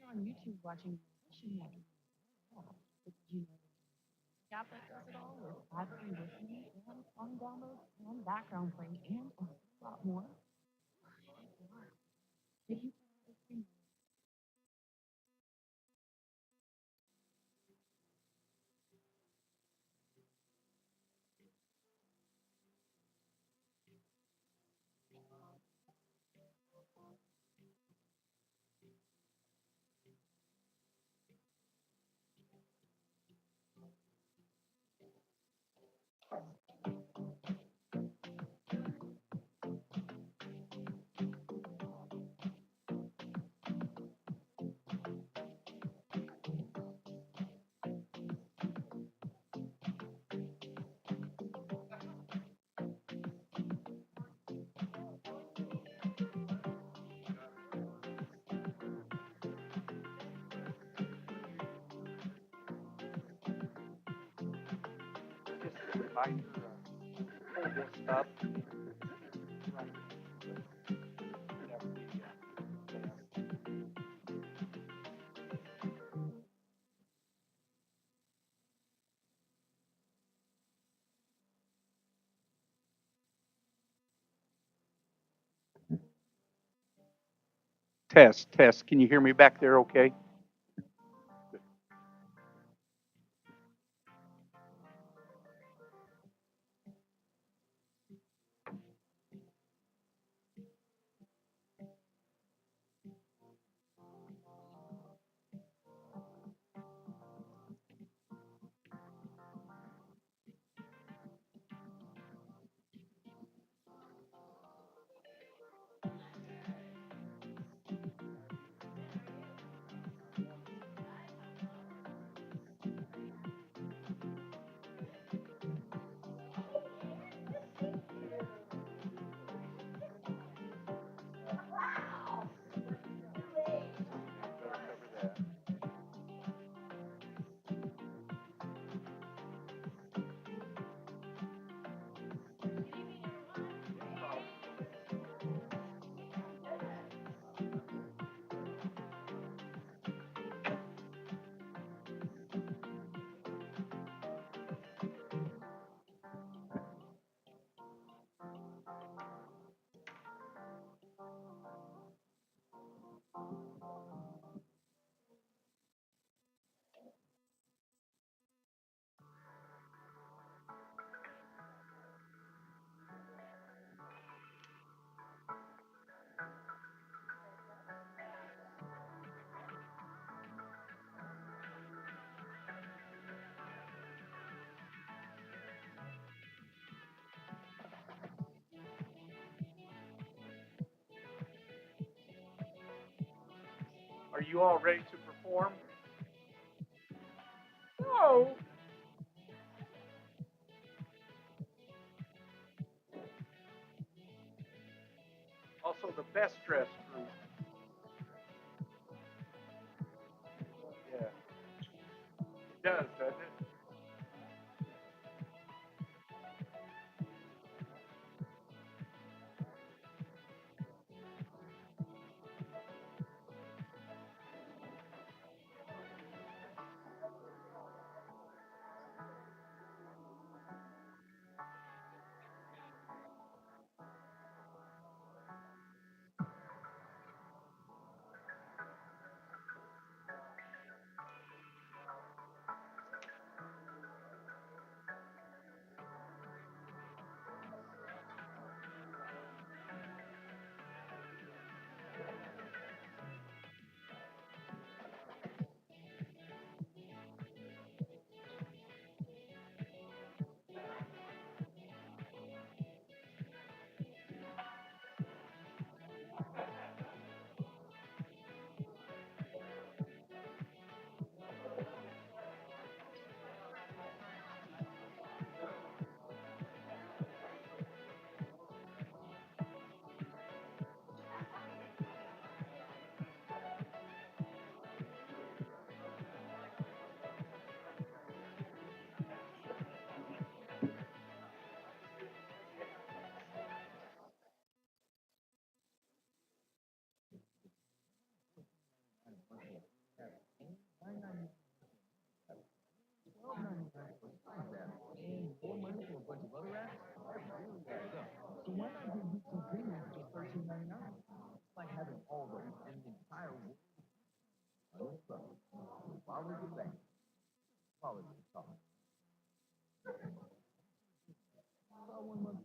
on YouTube watching nutrition that but did you know the app that does it all with ad-free listening and song downloads and background play and a whole lot more? Did you Just a reminder, pull this up right whenever test, test. Can you hear me back there okay? Are you all ready to perform? No. Also, the best dressed group. Yeah, it does, doesn't it? No problem. While we get back, call it a talk. Well, one month.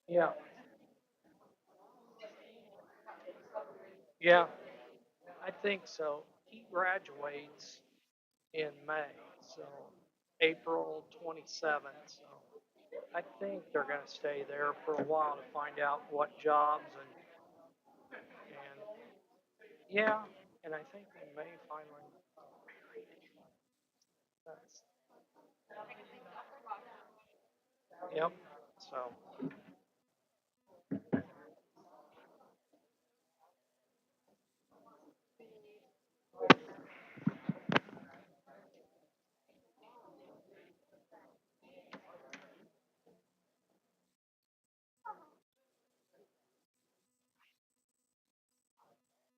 Yeah, yeah, I think so. He graduates in May, so April 27th. So I think they're going to stay there for a while to find out what jobs and yeah, and I think they may finally. That's, yep. So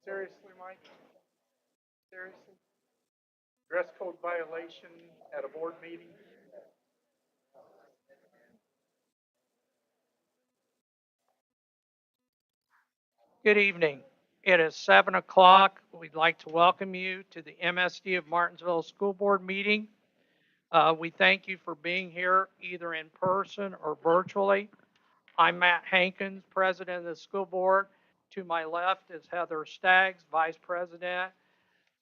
Seriously, Mike? Seriously? Dress code violation at a board meeting? good evening. It is 7 o'clock. We'd like to welcome you to the MSD of Martinsville School Board meeting. We thank you for being here either in person or virtually. I'm Matt Hankins, President of the School Board. To my left is Heather Staggs, Vice President.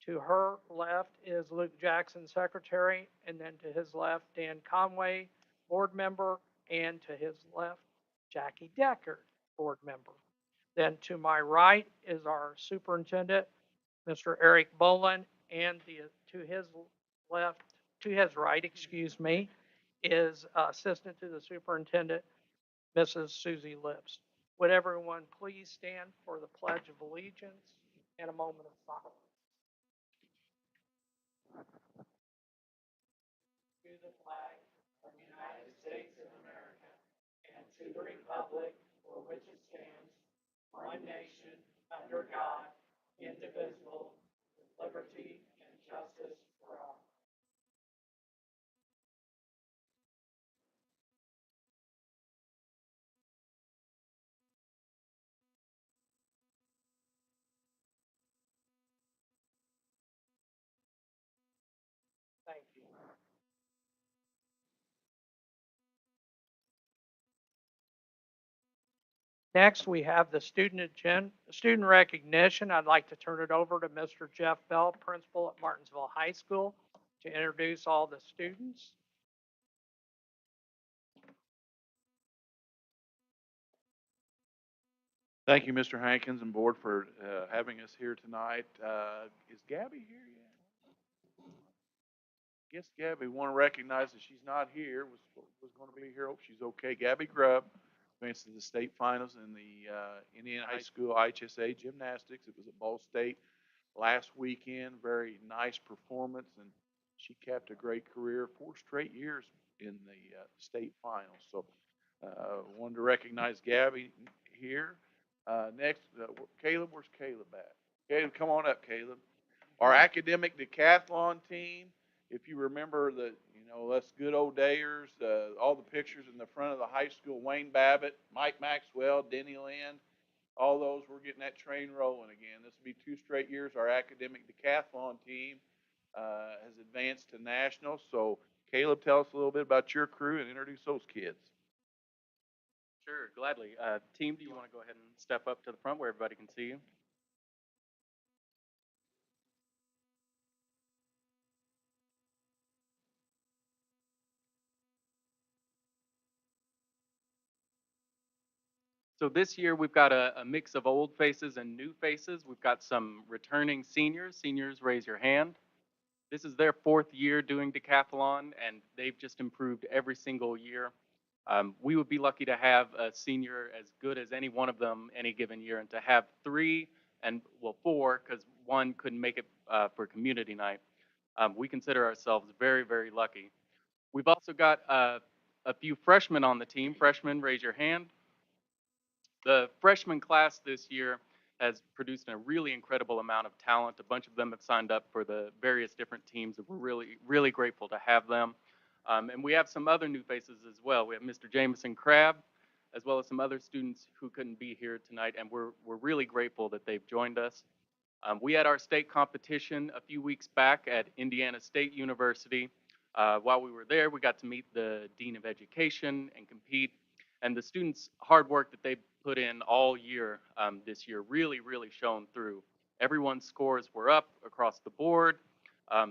To her left is Luke Jackson, Secretary. And then to his left, Dan Conway, Board Member. And to his left, Jackie Decker, Board Member. Then to my right is our Superintendent, Mr. Eric Boland. And to his left, to his right, excuse me, is Assistant to the Superintendent, Mrs. Susie Lips. Would everyone please stand for the Pledge of Allegiance and a moment of silence? To the flag of the United States of America and to the republic for which it stands, one nation, under God, indivisible, with liberty and justice for all. Thank you. Next, we have the student recognition. I'd like to turn it over to Mr. Jeff Bell, principal at Martinsville High School, to introduce all the students. Thank you, Mr. Hankins and board, for having us here tonight. Is Gabby here yet? Guess Gabby, want to recognize that she's not here. Was going to be here. Hope she's okay. Gabby Grubb advanced to the state finals in the Indiana High School IHSA gymnastics. It was at Ball State last weekend. Very nice performance, and she capped a great career. 4 straight years in the state finals. So wanted to recognize Gabby here. Next, Caleb, where's Caleb at? Caleb, come on up, Caleb. Our academic decathlon team, if you remember us good old dayers, all the pictures in the front of the high school, Wayne Babbitt, Mike Maxwell, Denny Lynn, all those, we're getting that train rolling again. This will be 2 straight years. Our academic decathlon team has advanced to nationals. So, Caleb, tell us a little bit about your crew and introduce those kids. Sure, gladly. Team, do you want to go ahead and step up to the front where everybody can see you? So this year we've got a mix of old faces and new faces. We've got some returning seniors. Seniors, raise your hand. This is their 4th year doing decathlon, and they've just improved every single year. We would be lucky to have a senior as good as any one of them any given year, and to have 3 and, well, 4, because one couldn't make it for community night. We consider ourselves very, very lucky. We've also got a few freshmen on the team. Freshmen, raise your hand. The freshman class this year has produced a really incredible amount of talent. A bunch of them have signed up for the various different teams, and we're really, really grateful to have them. And we have some other new faces as well. We have Mr. Jameson Crabb, as well as some other students who couldn't be here tonight, and we're really grateful that they've joined us. We had our state competition a few weeks back at Indiana State University. While we were there, we got to meet the Dean of Education and compete. And the students' hard work that they put in all year this year really, really shone through. Everyone's scores were up across the board.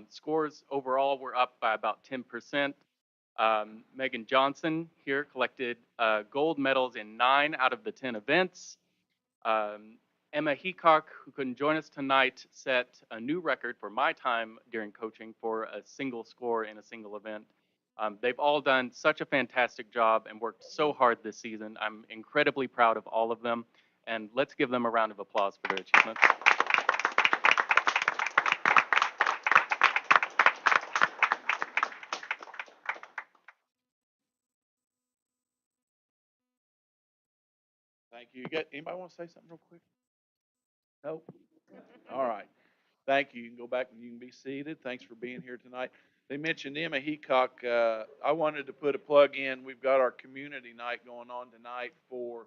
Scores overall were up by about 10%. Megan Johnson here collected gold medals in 9 out of the 10 events. Emma Heacock, who couldn't join us tonight, set a new record for my time during coaching for a single score in a single event. They've all done such a fantastic job and worked so hard this season. I'm incredibly proud of all of them, and let's give them a round of applause for their achievements. Thank you. Anybody want to say something real quick? Nope. All right. Thank you. You can go back and you can be seated. Thanks for being here tonight. They mentioned Emma Heacock. I wanted to put a plug in. We've got our community night going on tonight and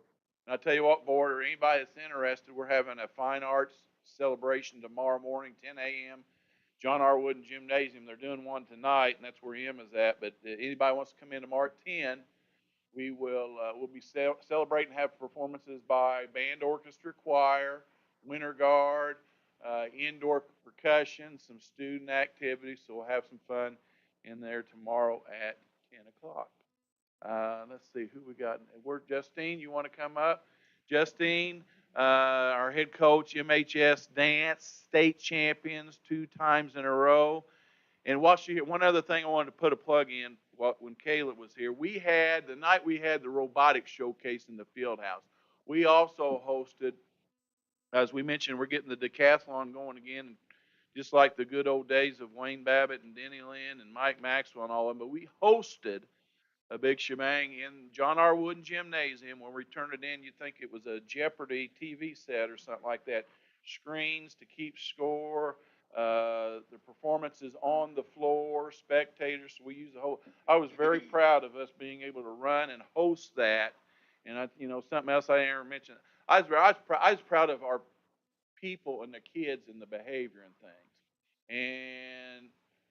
I tell you what, board, or anybody that's interested, we're having a fine arts celebration tomorrow morning, 10 a.m. John R. Wooden Gymnasium. They're doing one tonight, and that's where Emma's at. But anybody wants to come in tomorrow at 10, we'll be celebrating, have performances by band, orchestra, choir, winter guard, indoor percussion, some student activities. So we'll have some fun in there tomorrow at 10 o'clock. Let's see who we got. Justine, you want to come up? Justine, our head coach, MHS dance state champions 2 times in a row. And while she here, one other thing I wanted to put a plug in when Caleb was here, the night we had the robotics showcase in the field house, we also hosted, as we mentioned, we're getting the decathlon going again, just like the good old days of Wayne Babbitt and Denny Lynn and Mike Maxwell and all of them. But we hosted a big shebang in John R. Wooden Gymnasium. When we turned it in, you'd think it was a Jeopardy TV set or something like that. Screens to keep score, the performances on the floor, spectators. So we used the whole. I was very proud of us being able to run and host that. And something else I didn't mention. I was proud of our people and the kids and the behavior and things. And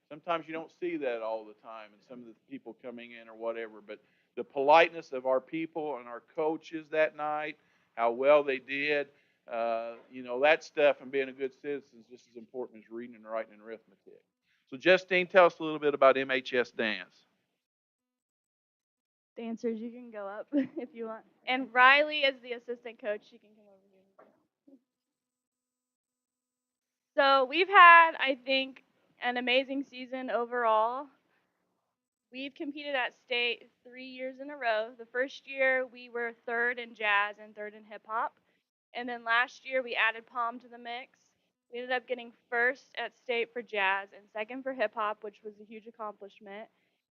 sometimes you don't see that all the time, and some of the people coming in or whatever. But the politeness of our people and our coaches that night, how well they did, that stuff, and being a good citizen is just as important as reading and writing and arithmetic. So, Justine, tell us a little bit about MHS Dance. Dancers, you can go up if you want. And Riley is the assistant coach. She can come over here. So we've had, I think, an amazing season overall. We've competed at state 3 years in a row. The first year we were 3rd in jazz and 3rd in hip hop. And then last year we added pom to the mix. We ended up getting 1st at state for jazz and 2nd for hip hop, which was a huge accomplishment.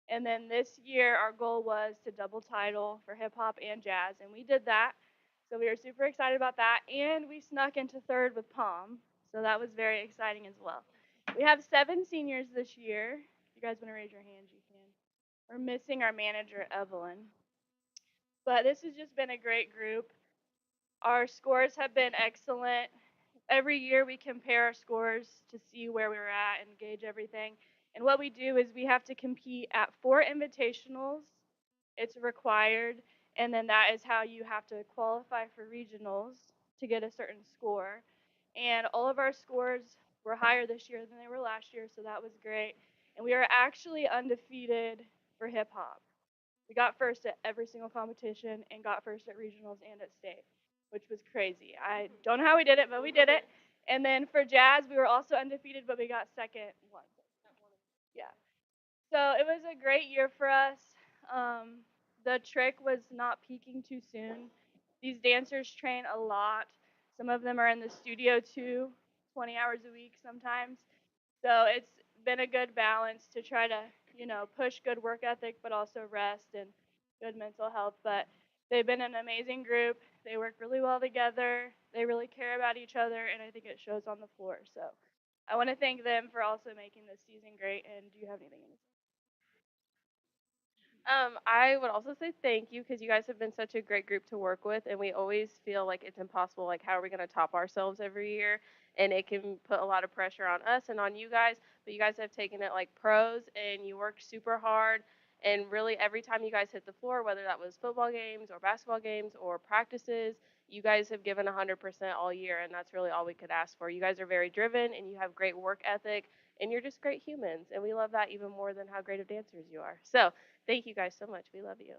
And then this year our goal was to double title for hip hop and jazz, and we did that. So we were super excited about that, and we snuck into third with Palm. So that was very exciting as well. We have 7 seniors this year. If you guys want to raise your hands, you can. We're missing our manager, Evelyn. But this has just been a great group. Our scores have been excellent. Every year we compare our scores to see where we were at and gauge everything. And what we do is we have to compete at 4 invitationals. It's required. And then that is how you have to qualify for regionals to get a certain score. And all of our scores were higher this year than they were last year, so that was great. And we are actually undefeated for hip hop. We got first at every single competition and got first at regionals and at state, which was crazy. I don't know how we did it, but we did it. And then for jazz, we were also undefeated, but we got second once. Yeah. So it was a great year for us. The trick was not peaking too soon. These dancers train a lot. Some of them are in the studio too, 20 hours a week sometimes. So it's been a good balance to try to, push good work ethic, but also rest and good mental health. But they've been an amazing group. They work really well together. They really care about each other, and I think it shows on the floor. So I want to thank them for also making this season great. And do you have anything to say? I would also say thank you because you guys have been such a great group to work with, and we always feel like it's impossible. Like, how are we going to top ourselves every year? And it can put a lot of pressure on us and on you guys. But you guys have taken it like pros, and you work super hard. And really, every time you guys hit the floor, whether that was football games or basketball games or practices, you guys have given 100% all year, and that's really all we could ask for. You guys are very driven, and you have great work ethic, and you're just great humans, and we love that even more than how great of dancers you are. So thank you guys so much. We love you.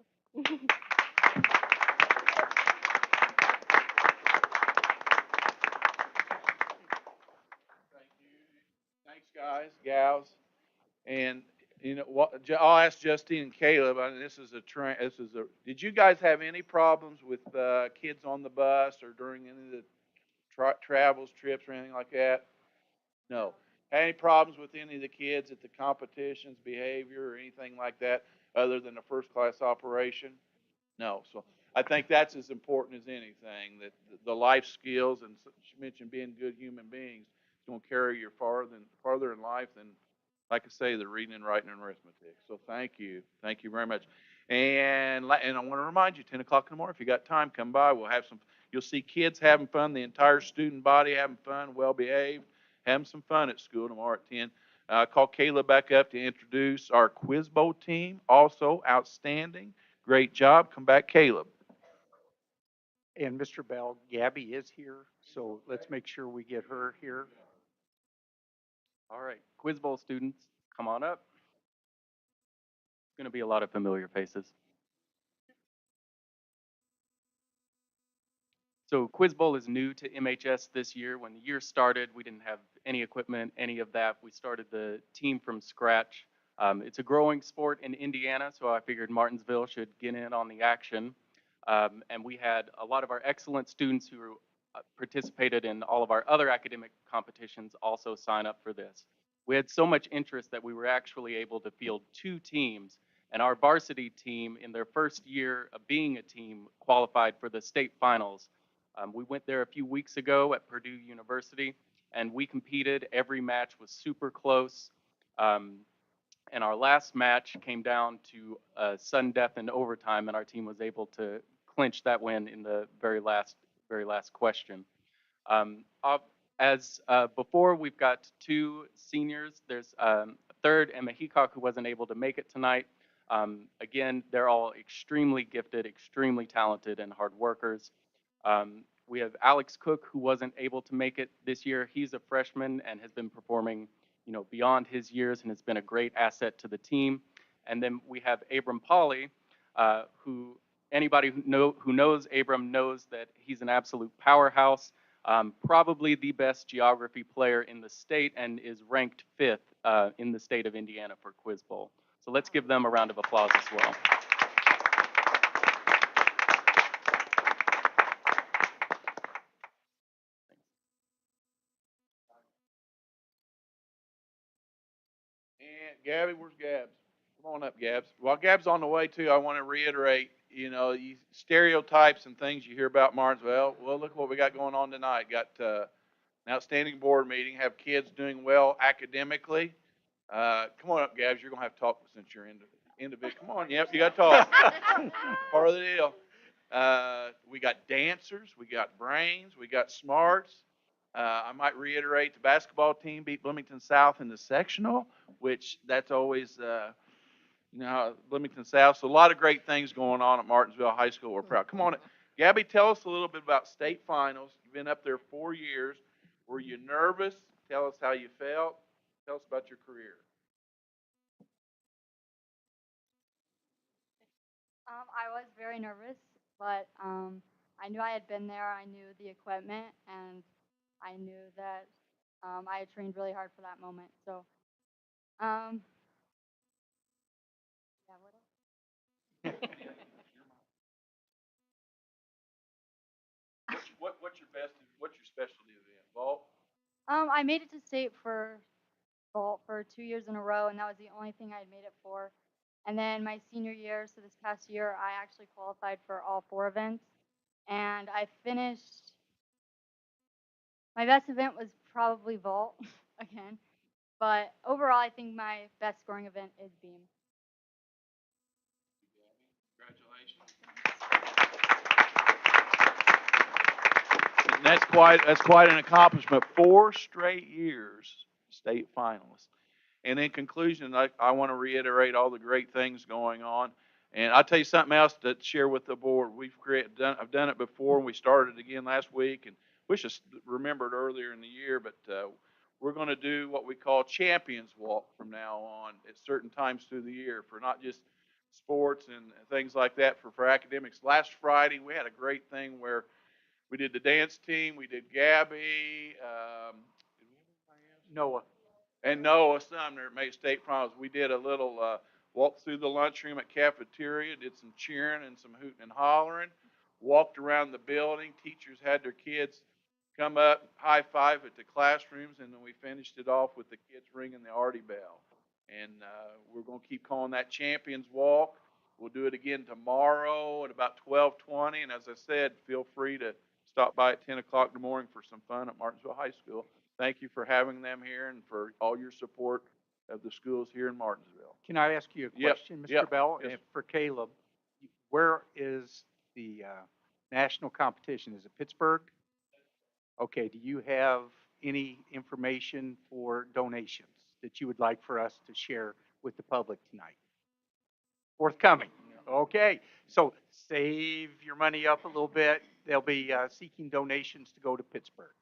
Thanks, guys, gals. And you know what? I'll ask Justine and Caleb. I mean, this is a train. This is a. Did you guys have any problems with kids on the bus or during any of the travels, trips, or anything like that? No. Had any problems with any of the kids at the competitions, behavior, or anything like that, other than a first class operation? No. So I think that's as important as anything. That the life skills and she mentioned being good human beings is going to carry you farther in life than, like I say, the reading and writing and arithmetic. So thank you very much. And I want to remind you, 10 o'clock in the morning, if you got time, come by. We'll have some. You'll see kids having fun, the entire student body having fun, well behaved, having some fun at school tomorrow at 10. Call Kayla back up to introduce our Quiz Bowl team. Also outstanding. Great job. Come back, Caleb. And Mr. Bell, Gabby is here, so let's make sure we get her here. All right, Quiz Bowl students, come on up. It's going to be a lot of familiar faces. So Quiz Bowl is new to MHS this year. When the year started, we didn't have any equipment, any of that. We started the team from scratch. It's a growing sport in Indiana, so I figured Martinsville should get in on the action. And we had a lot of our excellent students who participated in all of our other academic competitions also sign up for this. We had so much interest that we were actually able to field 2 teams, and our varsity team, in their first year of being a team, qualified for the state finals. We went there a few weeks ago at Purdue University, and we competed. Every match was super close. And our last match came down to sudden death in overtime, and our team was able to clinch that win in the very last question. As before, we've got 2 seniors. There's a third, Emma Heacock, who wasn't able to make it tonight. Again, they're all extremely gifted, extremely talented, and hard workers. We have Alex Cook, who wasn't able to make it this year. He's a freshman and has been performing, beyond his years and has been a great asset to the team. And then we have Abram Pauley, who anybody who knows Abram knows that he's an absolute powerhouse, probably the best geography player in the state, and is ranked 5th in the state of Indiana for Quiz Bowl. So let's give them a round of applause as well. And Gabby, where's Gabs? Come on up, Gabs. While Gab's on the way too, I want to reiterate, you know, you stereotypes and things you hear about Martinsville. Well, look what we got going on tonight. Got an outstanding board meeting. Have kids doing well academically. Come on up, Gabs. You're gonna have to talk since you're into it. Come on, yep, you got to talk. Part of the deal. We got dancers. We got brains. We got smarts. I might reiterate the basketball team beat Bloomington South in the sectional, which that's always. You know, Bloomington South. So a lot of great things going on at Martinsville High School. We're proud. Come on, Gabby, tell us a little bit about state finals. You've been up there 4 years. Were you nervous? Tell us how you felt. Tell us about your career. I was very nervous, but I knew I had been there. I knew the equipment, and I knew that I had trained really hard for that moment. So, yeah, what else? What's your best? What's your specialty then? Vault. I made it to state for vault for 2 years in a row, and that was the only thing I had made it for. And then my senior year, so this past year, I actually qualified for all 4 events, and I finished. My best event was probably vault again, but overall, I think my best scoring event is beam. Congratulations. And that's quite an accomplishment. 4 straight years state finalists. And in conclusion, I want to reiterate all the great things going on. And I'll tell you something else to share with the board. I've done it before, and we started again last week. And wish I remembered earlier in the year, but we're going to do what we call Champions Walk from now on at certain times through the year for not just sports and things like that, for academics. Last Friday, we had a great thing where we did the dance team, we did Gabby, did we have anybody else? Noah. And Noah Sumner made state finals. We did a little walk through the lunchroom at cafeteria, did some cheering and some hooting and hollering, walked around the building. Teachers had their kids come up, high five at the classrooms, and then we finished it off with the kids ringing the Artie bell. And we're going to keep calling that Champions Walk. We'll do it again tomorrow at about 12:20. And as I said, feel free to stop by at 10 o'clock in the morning for some fun at Martinsville High School. Thank you for having them here and for all your support of the schools here in Martinsville. Can I ask you a Yep, question, Mr. yep, Bell? yes. And for Caleb, where is the national competition? Is it Pittsburgh? Okay, do you have any information for donations that you would like for us to share with the public tonight? Forthcoming. Okay, so save your money up a little bit. They'll be seeking donations to go to Pittsburgh.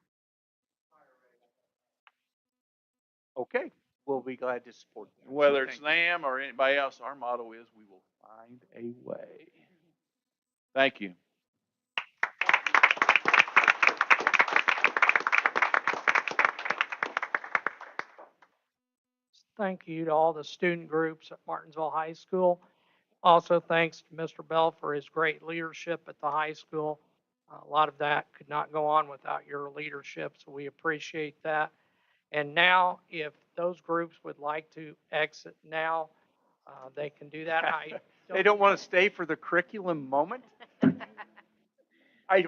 Okay, we'll be glad to support them. Whether it's them or anybody else, our motto is we will find a way. Thank you. Thank you to all the student groups at Martinsville High School. Also, thanks to Mr. Bell for his great leadership at the high school. A lot of that could not go on without your leadership, so we appreciate that. And now, if those groups would like to exit now, they can do that. They don't want to stay for the curriculum moment? Did I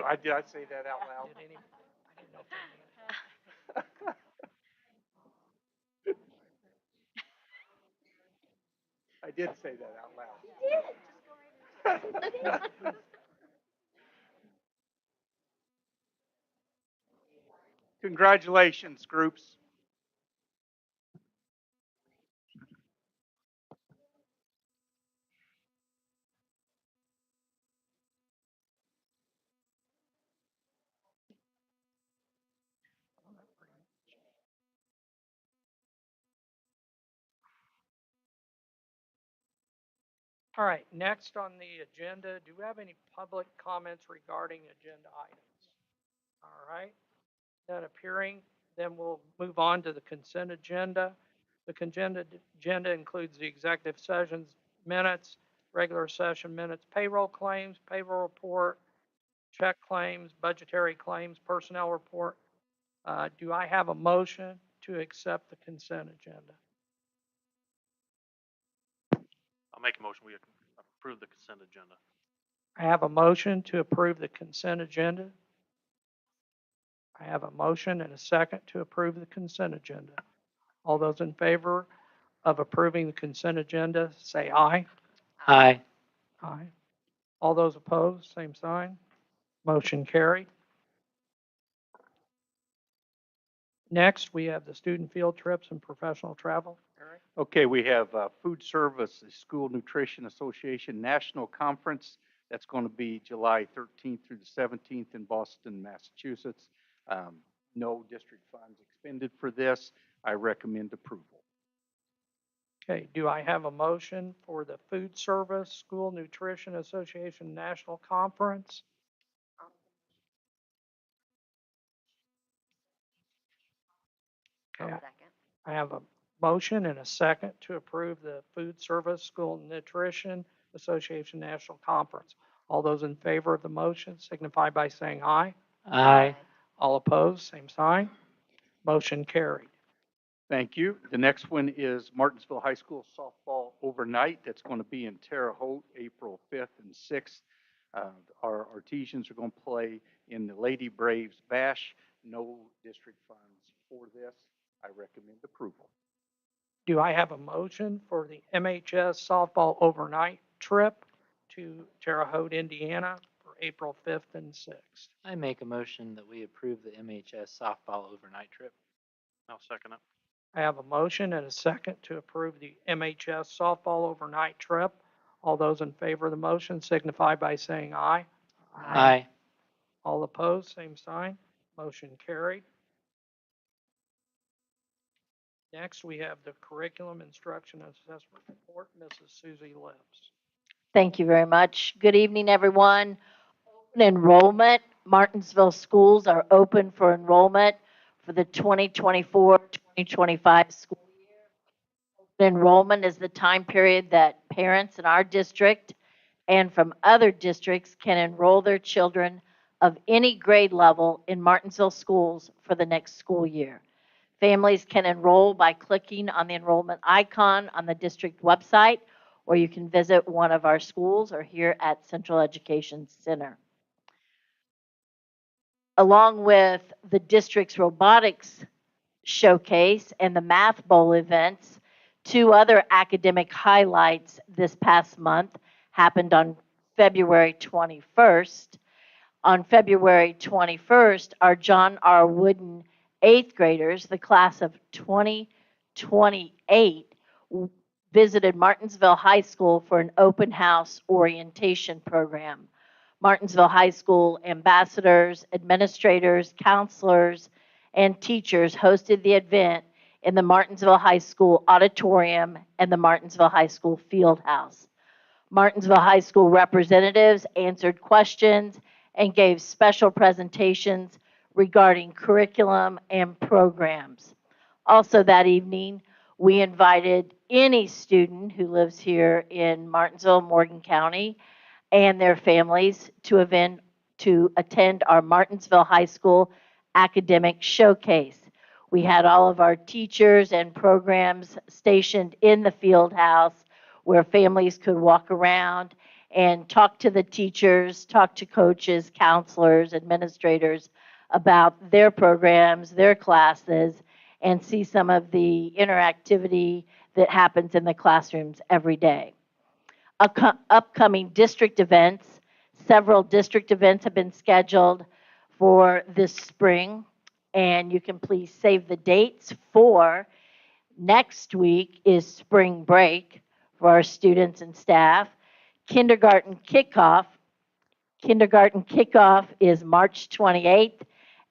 say that out loud? I didn't know if I did say that out loud. You did. Just go right ahead. Congratulations, groups. All right, next on the agenda, do we have any public comments regarding agenda items? All right, none appearing, then we'll move on to the consent agenda. The consent agenda includes the executive sessions minutes, regular session minutes, payroll claims, payroll report, check claims, budgetary claims, personnel report. Do I have a motion to accept the consent agenda? I'll make a motion. We approve the consent agenda. I have a motion to approve the consent agenda. I have a motion and a second to approve the consent agenda. All those in favor of approving the consent agenda, say aye. Aye. Aye. All those opposed, same sign. Motion carried. Next, we have the student field trips and professional travel. Eric? Okay, we have Food Service School Nutrition Association National Conference. That's going to be July 13th through the 17th in Boston, Massachusetts. No district funds expended for this. I recommend approval. Okay, do I have a motion for the Food Service School Nutrition Association National Conference? Okay, I have a motion and a second to approve the Food Service School Nutrition Association National Conference. All those in favor of the motion signify by saying aye. Aye. All opposed, same sign. Motion carried. Thank you. The next one is Martinsville High School Softball Overnight. That's going to be in Terre Haute, April 5th and 6th. Our Artesians are going to play in the Lady Braves Bash. No district funds for this. I recommend approval. Do I have a motion for the MHS softball overnight trip to Terre Haute, Indiana for April 5th and 6th? I make a motion that we approve the MHS softball overnight trip. I'll second it. I have a motion and a second to approve the MHS softball overnight trip. All those in favor of the motion signify by saying aye. Aye. All opposed, same sign. Motion carried. Next, we have the Curriculum Instruction Assessment Report, Mrs. Susie Lips. Thank you very much. Good evening, everyone. Open enrollment. Martinsville schools are open for enrollment for the 2024-2025 school year. Open enrollment is the time period that parents in our district and from other districts can enroll their children of any grade level in Martinsville schools for the next school year. Families can enroll by clicking on the enrollment icon on the district website, or you can visit one of our schools or here at Central Education Center. Along with the district's robotics showcase and the Math Bowl events, two other academic highlights this past month happened on February 21st. On February 21st, our John R. Wooden 8th graders, the class of 2028, visited Martinsville High School for an open house orientation program. Martinsville High School ambassadors, administrators, counselors, and teachers hosted the event in the Martinsville High School auditorium and the Martinsville High School field house. Martinsville High School representatives answered questions and gave special presentations regarding curriculum and programs. Also that evening, we invited any student who lives here in Martinsville, Morgan County, and their families to attend our Martinsville High School academic showcase. We had all of our teachers and programs stationed in the field house where families could walk around and talk to the teachers, talk to coaches, counselors, administrators about their programs, their classes, and see some of the interactivity that happens in the classrooms every day. Upcoming district events, several district events have been scheduled for this spring, and you can please save the dates for next week is spring break for our students and staff. Kindergarten kickoff is March 28th,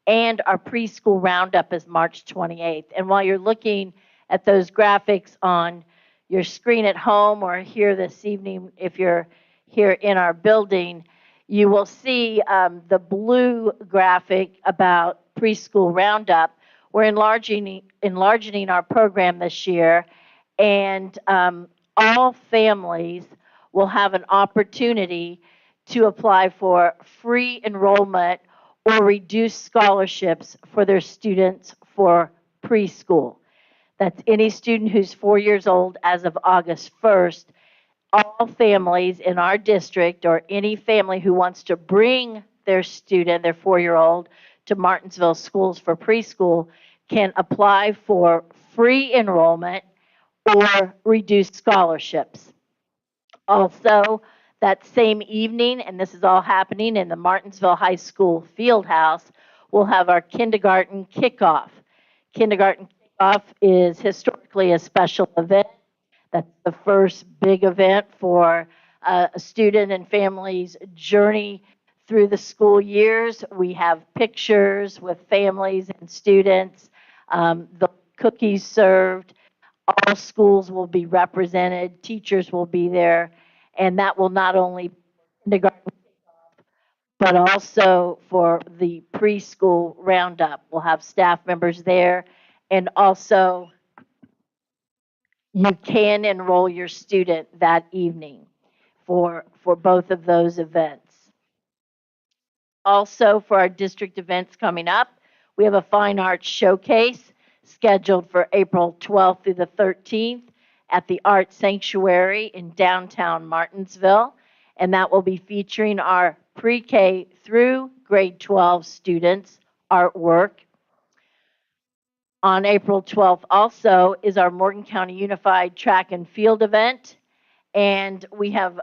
and our preschool roundup is March 28th. And while you're looking at those graphics on your screen at home or here this evening, if you're here in our building, you will see the blue graphic about preschool roundup. We're enlarging our program this year, and all families will have an opportunity to apply for free enrollment or reduced scholarships for their students for preschool. That's any student who's 4 years old as of August 1st. all families in our district or any family who wants to bring their student, their 4-year-old, to Martinsville Schools for preschool can apply for free enrollment or reduced scholarships. Also, that same evening, and this is all happening in the Martinsville High School field house, we'll have our kindergarten kickoff. Kindergarten kickoff is historically a special event. That's the first big event for a student and family's journey through the school years. We have pictures with families and students, the cookies served. All schools will be represented, teachers will be there, and that will not only kindergarten, but also for the preschool roundup. We'll have staff members there, and also you can enroll your student that evening for both of those events. Also, for our district events coming up, we have a fine arts showcase scheduled for April 12th through the 13th at the Art Sanctuary in downtown Martinsville. And that will be featuring our pre-K through grade 12 students' artwork. On April 12th also is our Morgan County Unified Track and Field event. And we have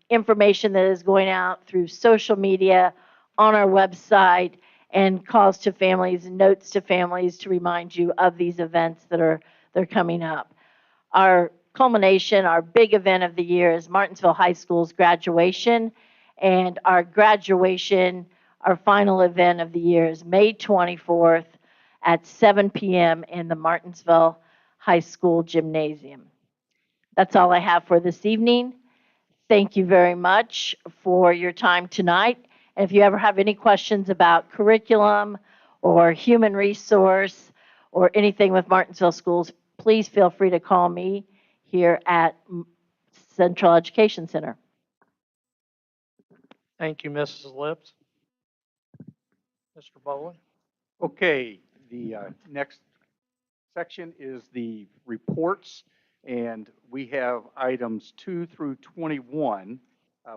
information that is going out through social media, on our website, and calls to families and notes to families to remind you of these events that they're coming up. Our culmination, our big event of the year is Martinsville High School's graduation. And our graduation, our final event of the year is May 24th at 7 p.m. in the Martinsville High School gymnasium. That's all I have for this evening. Thank you very much for your time tonight. And if you ever have any questions about curriculum or human resource or anything with Martinsville Schools, please feel free to call me here at Central Education Center. Thank you, Mrs. Lips. Mr. Boland? Okay, the next section is the reports, and we have items 2 through 21,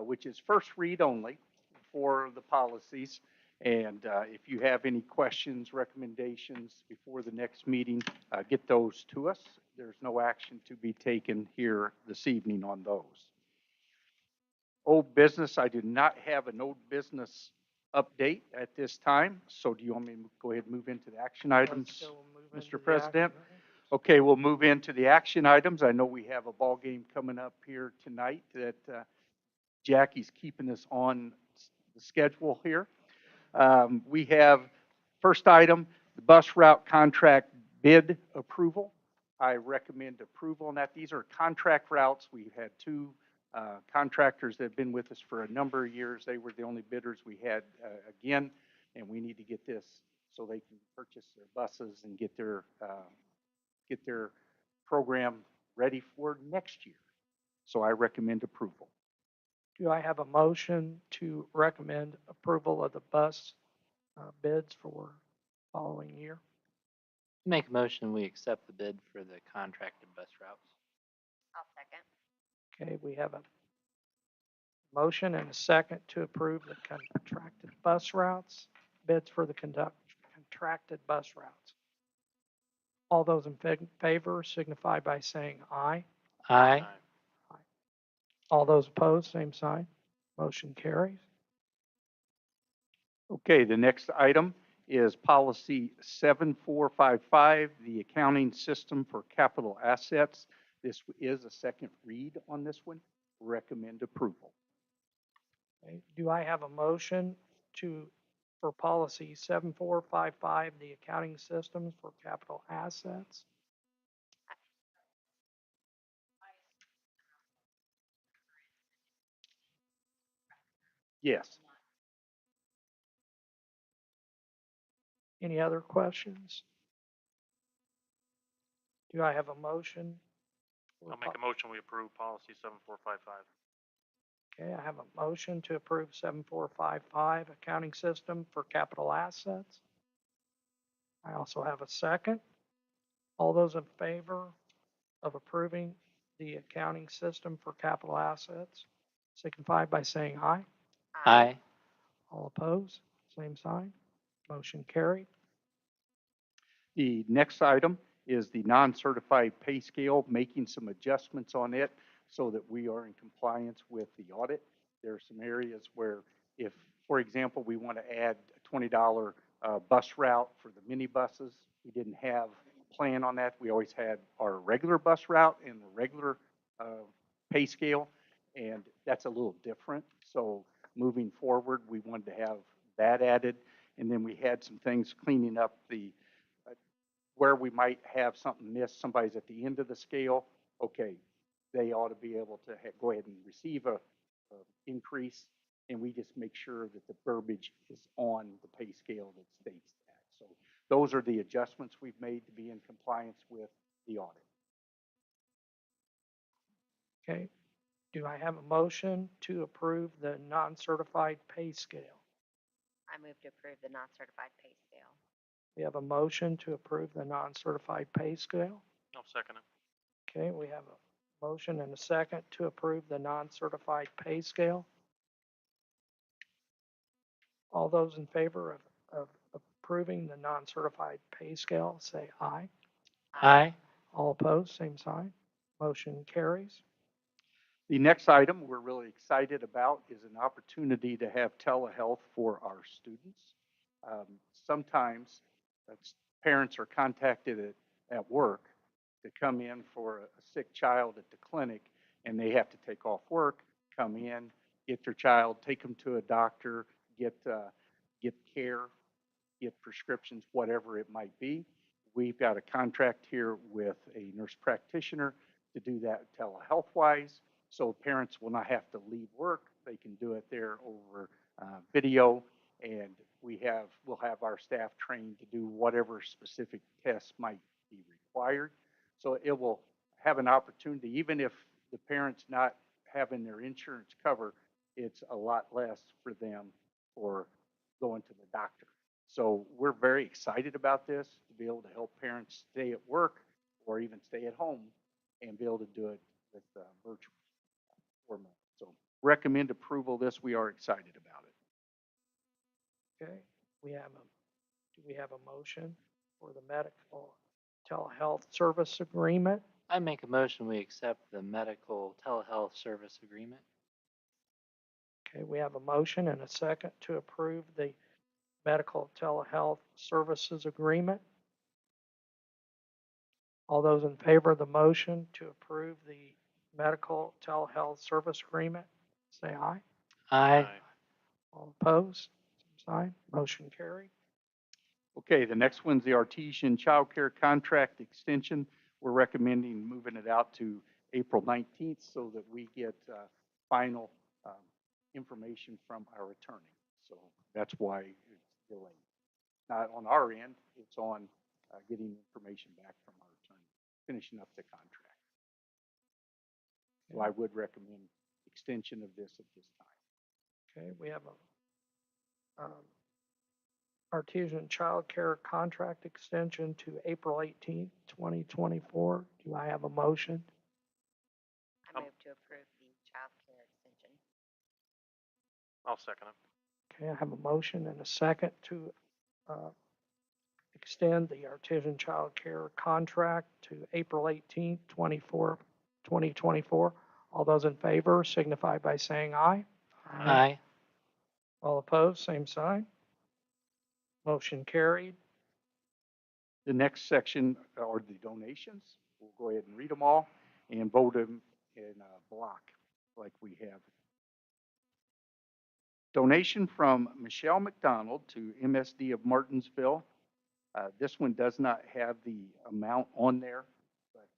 which is first read only for the policies. And if you have any questions, recommendations before the next meeting, get those to us. There's no action to be taken here this evening on those. Old business, I do not have an old business update at this time. So do you want me to go ahead and move into the action items, Mr. President? Okay, we'll move into the action items. I know we have a ball game coming up here tonight that Jackie's keeping us on the schedule here. We have first item, the bus route contract bid approval. I recommend approval on that. These are contract routes. We've had two contractors that have been with us for a number of years. They were the only bidders we had again, and we need to get this so they can purchase their buses and get their program ready for next year. So I recommend approval. Do I have a motion to recommend approval of the bus bids for following year? Make a motion, we accept the bid for the contracted bus routes. I'll second. Okay, we have a motion and a second to approve the contracted bus routes, bids for the contracted bus routes. All those in favor signify by saying aye. Aye. All those opposed, same sign. Motion carries. Okay, the next item is policy 7455, the accounting system for capital assets. This is a second read on this one. Recommend approval. Okay, do I have a motion for policy 7455, the accounting systems for capital assets? Yes. Any other questions? Do I have a motion? I'll make a motion, we approve policy 7455. Okay, I have a motion to approve 7455, accounting system for capital assets. I also have a second. All those in favor of approving the accounting system for capital assets, signify by saying aye. Aye. All opposed, same sign. Motion carried. The next item is the non-certified pay scale, making some adjustments on it so that we are in compliance with the audit. There are some areas where if, for example, we want to add a $20 bus route for the minibuses, we didn't have a plan on that. We always had our regular bus route and the regular pay scale, and that's a little different. So moving forward, we wanted to have that added. And then we had some things cleaning up the where we might have something missed, somebody's at the end of the scale, okay, they ought to be able to go ahead and receive a increase, and we just make sure that the verbiage is on the pay scale that states that. So those are the adjustments we've made to be in compliance with the audit. Okay. Do I have a motion to approve the non-certified pay scale? I move to approve the non-certified pay scale. We have a motion to approve the non-certified pay scale. I'll second it. Okay, we have a motion and a second to approve the non-certified pay scale. All those in favor of approving the non-certified pay scale, say aye. Aye. All opposed, same sign. Motion carries. The next item we're really excited about is an opportunity to have telehealth for our students. Sometimes parents are contacted at work to come in for a sick child at the clinic, and they have to take off work, come in, get their child, take them to a doctor, get care, get prescriptions, whatever it might be. We've got a contract here with a nurse practitioner to do that telehealth-wise, so parents will not have to leave work. They can do it there over video, and we'll have our staff trained to do whatever specific tests might be required. So it will have an opportunity, even if the parent's not having their insurance cover, it's a lot less for them for going to the doctor. So we're very excited about this, to be able to help parents stay at work or even stay at home and be able to do it with virtual format. So recommend approval of this. We are excited about it. Okay, do we have a motion for the medical telehealth service agreement? I make a motion we accept the medical telehealth service agreement. Okay, we have a motion and a second to approve the medical telehealth services agreement. All those in favor of the motion to approve the medical telehealth service agreement, say aye. Aye. All opposed, same sign. Motion carried. Okay, the next one's the Artesian Child Care Contract Extension. We're recommending moving it out to April 19th so that we get final information from our attorney. So that's why it's delayed. Not on our end, it's on getting information back from our attorney, finishing up the contract. So I would recommend extension of this at this time. Okay, we have a Artesian Child Care Contract Extension to April 18th, 2024. Do I have a motion? I move to approve the child care extension. I'll second it. Okay, I have a motion and a second to extend the Artesian Child Care Contract to April 18th, 2024. All those in favor signify by saying aye. Aye. All opposed, same sign. Motion carried. The next section are the donations. We'll go ahead and read them all and vote them in a block like we have. Donation from Michelle McDonald to MSD of Martinsville. This one does not have the amount on there, but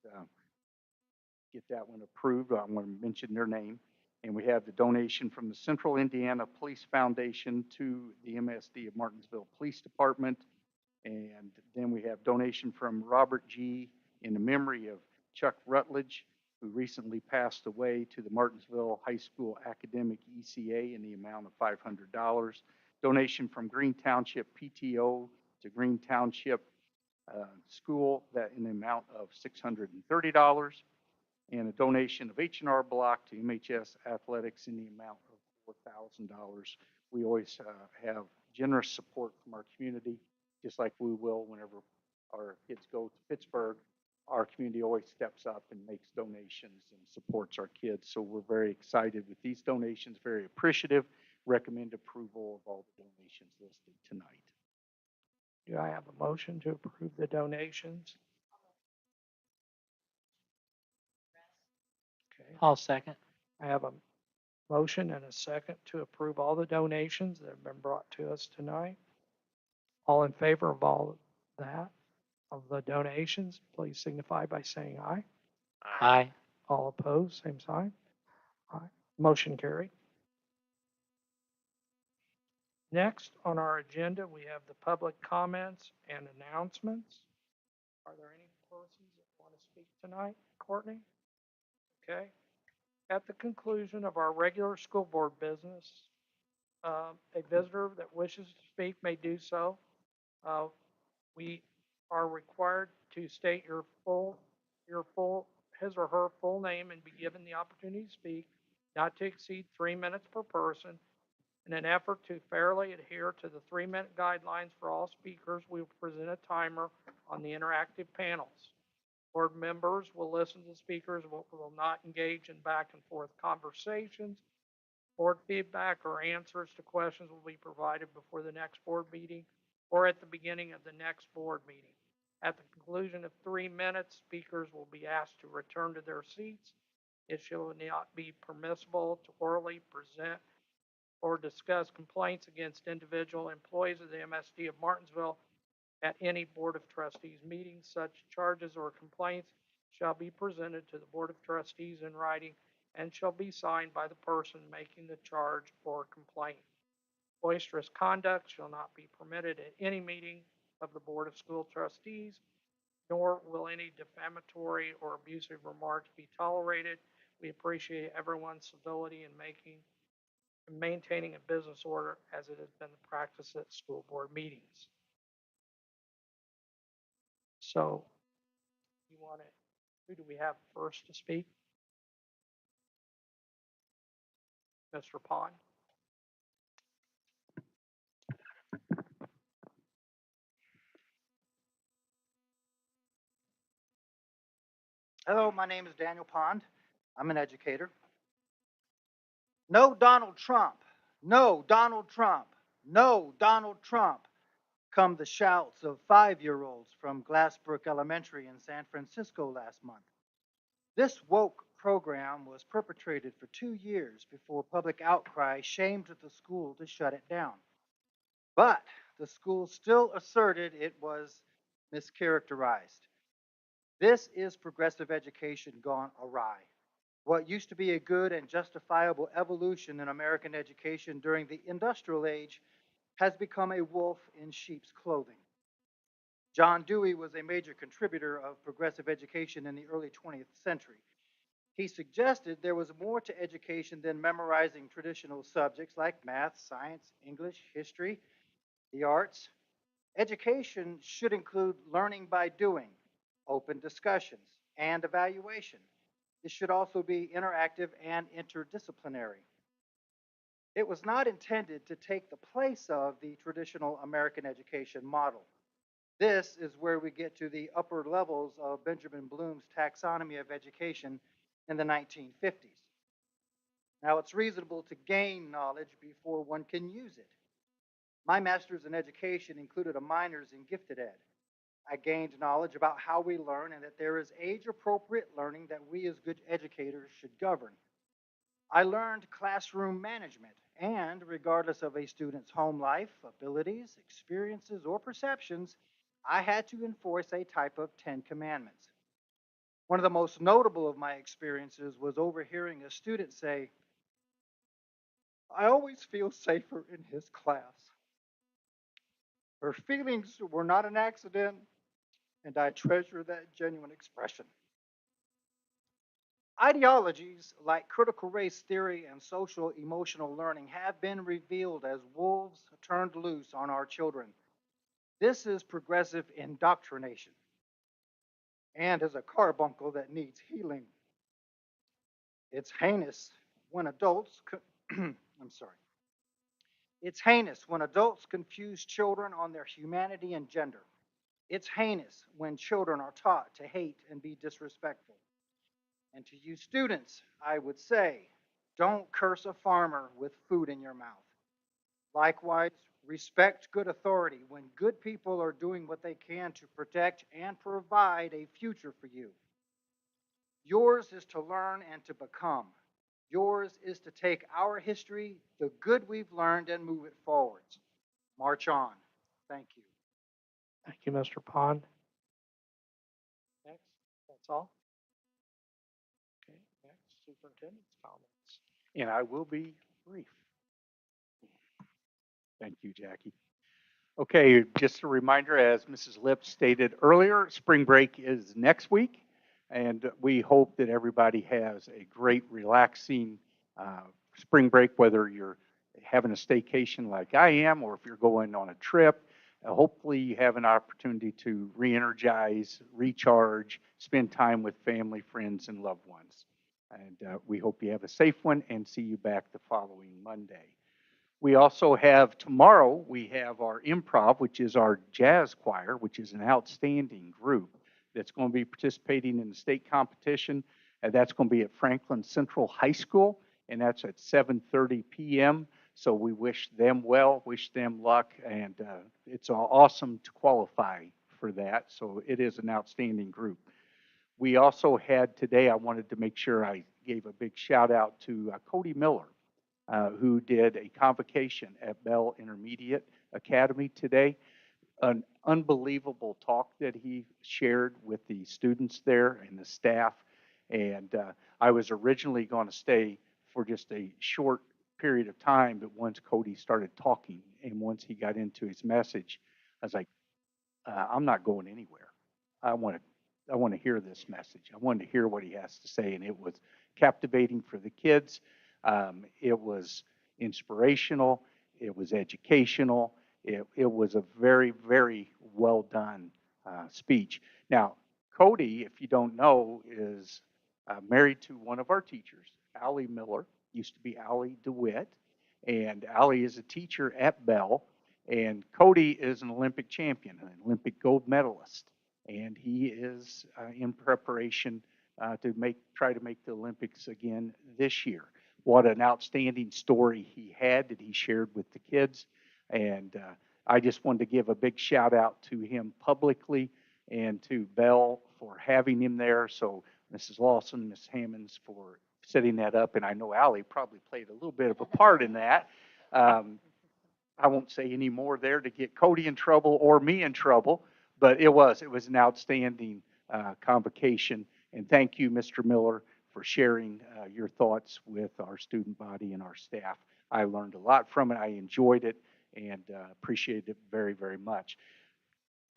get that one approved. I want to mention their name. And we have the donation from the Central Indiana Police Foundation to the MSD of Martinsville Police Department. And then we have donation from Robert G. in the memory of Chuck Rutledge, who recently passed away, to the Martinsville High School Academic ECA in the amount of $500. Donation from Green Township PTO to Green Township School that in the amount of $630. and a donation of H&R Block to MHS Athletics in the amount of $4,000. We always have generous support from our community, just like we will whenever our kids go to Pittsburgh. Our community always steps up and makes donations and supports our kids. So we're very excited with these donations, very appreciative. Recommend approval of all the donations listed tonight. Do I have a motion to approve the donations? Okay. I'll second. I have a motion and a second to approve all the donations that have been brought to us tonight. All in favor of all that, of the donations, please signify by saying aye. Aye. All opposed, same sign. Aye. Motion carried. Next on our agenda, we have the public comments and announcements. Are there any persons that want to speak tonight? Courtney? Okay. At the conclusion of our regular school board business, a visitor that wishes to speak may do so. We are required to state his or her full name and be given the opportunity to speak, not to exceed 3 minutes per person. In an effort to fairly adhere to the 3-minute guidelines for all speakers, we will present a timer on the interactive panels. Board members will listen to speakers, but will not engage in back and forth conversations. Board feedback or answers to questions will be provided before the next board meeting or at the beginning of the next board meeting. At the conclusion of 3 minutes, speakers will be asked to return to their seats. It shall not be permissible to orally present or discuss complaints against individual employees of the MSD of Martinsville at any Board of Trustees meeting. Such charges or complaints shall be presented to the Board of Trustees in writing and shall be signed by the person making the charge or complaint. Boisterous conduct shall not be permitted at any meeting of the Board of School Trustees, nor will any defamatory or abusive remarks be tolerated. We appreciate everyone's civility in maintaining a business order as it has been the practice at school board meetings. So, who do we have first to speak? Mr. Pond. Hello, my name is Daniel Pond. I'm an educator. No Donald Trump. No Donald Trump. No Donald Trump. Come the shouts of 5-year-olds from Glassbrook Elementary in San Francisco last month. This woke program was perpetrated for 2 years before public outcry shamed the school to shut it down. But the school still asserted it was mischaracterized. This is progressive education gone awry. What used to be a good and justifiable evolution in American education during the industrial age has become a wolf in sheep's clothing. John Dewey was a major contributor of progressive education in the early 20th century. He suggested there was more to education than memorizing traditional subjects like math, science, English, history, the arts. Education should include learning by doing, open discussions, and evaluation. It should also be interactive and interdisciplinary. It was not intended to take the place of the traditional American education model. This is where we get to the upper levels of Benjamin Bloom's taxonomy of education in the 1950s. Now, it's reasonable to gain knowledge before one can use it. My master's in education included a minor's in gifted ed. I gained knowledge about how we learn and that there is age-appropriate learning that we as good educators should govern. I learned classroom management, and regardless of a student's home life, abilities, experiences, or perceptions, I had to enforce a type of 10 Commandments. One of the most notable of my experiences was overhearing a student say, "I always feel safer in his class. Her feelings were not an accident, and I treasure that genuine expression." Ideologies like critical race theory and social emotional learning have been revealed as wolves turned loose on our children. This is progressive indoctrination and is a carbuncle that needs healing. It's heinous when adults, I'm sorry. It's heinous when adults confuse children on their humanity and gender. It's heinous when children are taught to hate and be disrespectful. And to you students, I would say, don't curse a farmer with food in your mouth. Likewise, respect good authority when good people are doing what they can to protect and provide a future for you. Yours is to learn and to become. Yours is to take our history, the good we've learned, and move it forwards. March on. Thank you. Thank you, Mr. Pond. Next, that's all. Okay, next, superintendent's comments. And I will be brief. Thank you, Jackie. Okay, just a reminder, as Mrs. Lipp stated earlier, spring break is next week, and we hope that everybody has a great, relaxing spring break, whether you're having a staycation like I am, or if you're going on a trip. Hopefully, you have an opportunity to re-energize, recharge, spend time with family, friends, and loved ones. And we hope you have a safe one and see you back the following Monday. We also have tomorrow, we have our improv, which is our jazz choir, which is an outstanding group that's going to be participating in the state competition. And that's going to be at Franklin Central High School, and that's at 7:30 p.m. So we wish them well, wish them luck, and it's awesome to qualify for that. So it is an outstanding group. We also had today, I wanted to make sure I gave a big shout out to Cody Miller, who did a convocation at Bell Intermediate Academy today. An unbelievable talk that he shared with the students there and the staff. And I was originally going to stay for just a short period of time, but once Cody started talking and once he got into his message, I was like, I'm not going anywhere. I want to hear this message. I wanted to hear what he has to say, and it was captivating for the kids. It was inspirational. It was educational. It was a very, very well done speech. Now, Cody, if you don't know, is married to one of our teachers, Allie Miller. Used to be Allie DeWitt, and Allie is a teacher at Bell. And Cody is an Olympic champion, an Olympic gold medalist, and he is in preparation to try to make the Olympics again this year. What an outstanding story he had that he shared with the kids. And I just wanted to give a big shout out to him publicly and to Bell for having him there. So Mrs. Lawson, Ms. Hammonds for setting that up. And I know Allie probably played a little bit of a part in that. I won't say any more there to get Cody in trouble or me in trouble, but it was an outstanding convocation. And thank you, Mr. Miller, for sharing your thoughts with our student body and our staff. I learned a lot from it. I enjoyed it and appreciated it very, very much.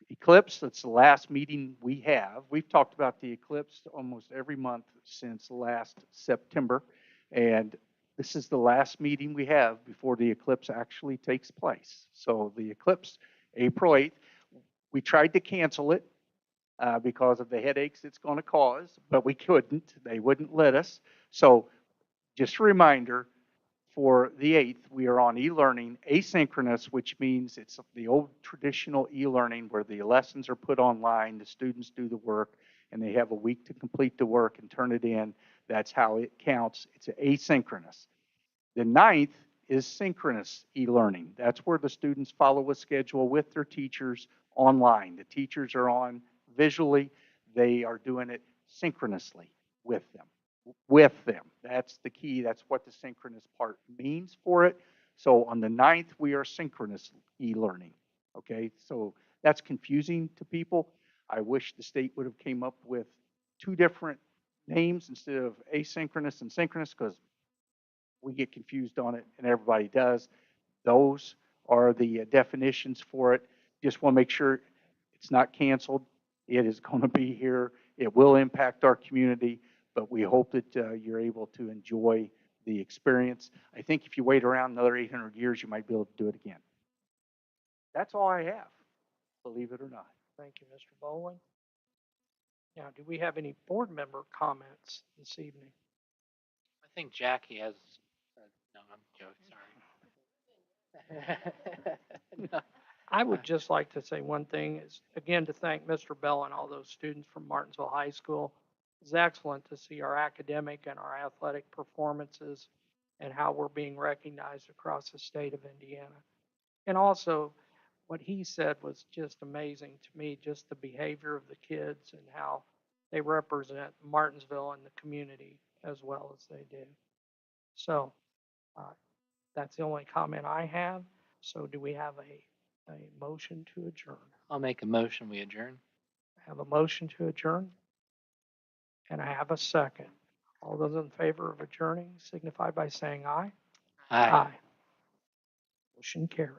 Eclipse, that's the last meeting we have. We've talked about the eclipse almost every month since last September, and this is the last meeting we have before the eclipse actually takes place. So the eclipse, April 8th, we tried to cancel it because of the headaches it's going to cause, but we couldn't. They wouldn't let us. So just a reminder, for the 8th, we are on e-learning asynchronous, which means it's the old traditional e-learning where the lessons are put online, the students do the work, and they have a week to complete the work and turn it in. That's how it counts. It's asynchronous. The 9th is synchronous e-learning. That's where the students follow a schedule with their teachers online. The teachers are on visually. They are doing it synchronously with them. That's the key. That's what the synchronous part means for it. So on the 9th, we are synchronous e-learning. Okay, so that's confusing to people. I wish the state would have came up with 2 different names instead of asynchronous and synchronous, because we get confused on it and everybody does. Those are the definitions for it. Just want to make sure it's not canceled. It is going to be here. It will impact our community, but we hope that you're able to enjoy the experience. I think if you wait around another 800 years, you might be able to do it again. That's all I have, believe it or not. Thank you, Mr. Bowling. Now, do we have any board member comments this evening? think Jackie has, no, I'm joking, sorry. No. I would just like to say one thing is, again, to thank Mr. Bell and all those students from Martinsville High School. It's excellent to see our academic and our athletic performances and how we're being recognized across the state of Indiana. And also, what he said was just amazing to me, just the behavior of the kids and how they represent Martinsville and the community as well as they do. So uh, that's the only comment I have. So do we have a motion to adjourn? I'll make a motion, we adjourn. I have a motion to adjourn, and I have a second. All those in favor of adjourning signify by saying aye. Aye. Motion carried.